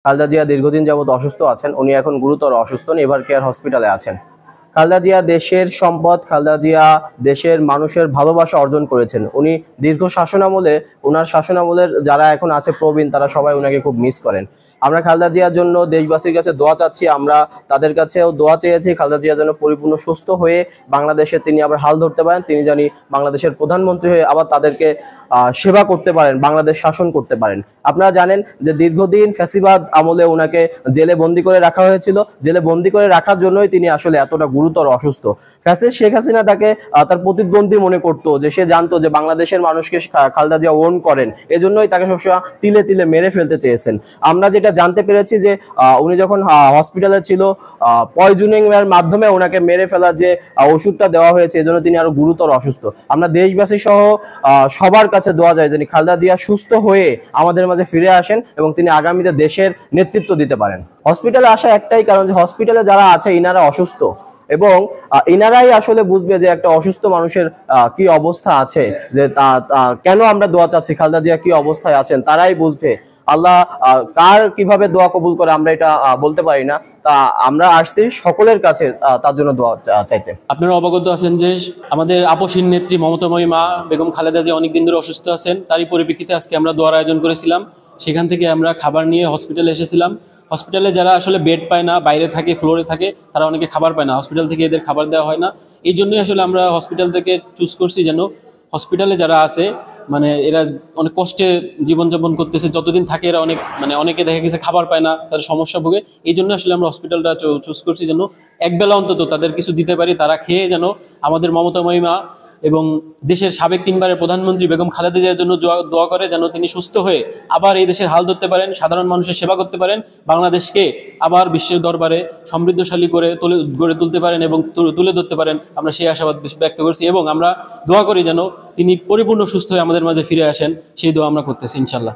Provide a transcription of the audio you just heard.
খালেদা জিয়া দীর্ঘদিন যাবত অসুস্থ আছেন, উনি এখন গুরুতর অসুস্থ, এভার কেয়ার হসপিটালে আছেন। খালেদা জিয়া দেশের সম্পদ, খালেদা জিয়া দেশের মানুষের ভালোবাসা অর্জন করেছেন। উনি দীর্ঘ শাসনামলে, ওনার শাসনামলের যারা এখন আছে প্রবীণ, তারা সবাই ওনাকে খুব মিস করেন। আমরা খালেদা জিয়ার জন্য দেশবাসীর কাছে দোয়া চাচ্ছি, আমরা তাদের কাছেও দোয়া চেয়েছি খালেদা জিয়া যেন পরিপূর্ণ সুস্থ হয়ে বাংলাদেশে তিনি আবার হাল ধরতে পারেন, তিনি জানি বাংলাদেশের প্রধানমন্ত্রী হয়ে আবার তাদেরকে সেবা করতে পারেন, বাংলাদেশ শাসন করতে পারেন। আপনারা জানেন যে দীর্ঘদিন ফ্যাসিবাদ আমলে ওনাকে জেলে বন্দি করে রাখা হয়েছিল, জেলে বন্দি করে রাখার জন্যই তিনি আসলে এতটা গুরুতর অসুস্থ। ফ্যাসিস্ট শেখ হাসিনা তাকে তার প্রতিদ্বন্দ্বী মনে করতো, যে সে জানতো যে বাংলাদেশের মানুষকে খালেদা জিয়া ওন করেন, এজন্যই তাকে সবসময় তিলে তিলে মেরে ফেলতে চেয়েছেন। আমরা যেটা জানতে পেরেছি যে উনি যখন হসপিটালে ছিল, পয়জনিং এর মাধ্যমে ওনাকে মেরে ফেলার যে ওষুধটা দেওয়া হয়েছে, এজন্য তিনি আরো গুরুতর অসুস্থ। আমরা দেশবাসী সহ সবার কাছে দোয়া যায় যেন খালেদা জিয়া সুস্থ হয়ে আমাদের মাঝে ফিরে আসেন এবং তিনি আগামীতে দেশের নেতৃত্ব দিতে পারেন। হসপিটালে আসা একটাই কারণ, যে হসপিটালে যারা আছে ইনারা অসুস্থ, এবং ইনারাই আসলে বুঝবে যে একটা অসুস্থ মানুষের কি অবস্থা আছে, যে কেন আমরা দোয়া চাচ্ছি, খালেদা জিয়া কি অবস্থায় আছেন, তারাই বুঝবে। আল্লাহ কার কিভাবে দোয়া কবুল করে আমরা এটা বলতে পারি না। তা আমরা আসছি সকলের কাছে তার জন্য দোয়া চাইতে। আপনারা অবগত আছেন যে আমাদের আপসীন নেত্রী মমতাময়ী মা বেগম খালেদা জিয়া অনেকদিন ধরে অসুস্থ আছেন। তারই পরিপ্রেক্ষিতে আজকে আমরা দোয়ার আয়োজন করেছিলাম। সেখান থেকে আমরা খাবার নিয়ে হসপিটালে এসেছিলাম। হসপিটালে যারা আসলে বেড পায় না, বাইরে থাকে, ফ্লোরে থাকে, তারা অনেকে খাবার পায় না, হসপিটাল থেকে এদের খাবার দেওয়া হয় না। এই জন্যই আসলে আমরা হসপিটাল থেকে চুজ করছি, যেন হসপিটালে যারা আছে মানে এরা অনেক কষ্টে জীবনযাপন করতেছে, যতদিন থাকে এরা অনেকে দেখা গেছে খাবার পায় না, তাদের সমস্যা ভোগে। এই জন্য আসলে আমরা হসপিটালটা চুজ করছি, যেন একবেলা অন্তত তাদের কিছু দিতে পারি, তারা খেয়ে যেন আমাদের মমতাময়ী মা এবং দেশের সাবেক 3 বারের প্রধানমন্ত্রী বেগম খালেদা জিয়ার জন্য দোয়া করে, যেন তিনি সুস্থ হয়ে আবার এই দেশের হাল ধরতে পারেন, সাধারণ মানুষের সেবা করতে পারেন, বাংলাদেশকে আবার বিশ্বের দরবারে সমৃদ্ধশালী করে গড়ে তুলতে পারেন এবং তুলে ধরতে পারেন। আমরা সেই আশাবাদ ব্যক্ত করছি এবং আমরা দোয়া করি যেন তিনি পরিপূর্ণ সুস্থ হয়ে আমাদের মাঝে ফিরে আসেন, সেই দোয়া আমরা করতেছি ইনশাল্লাহ।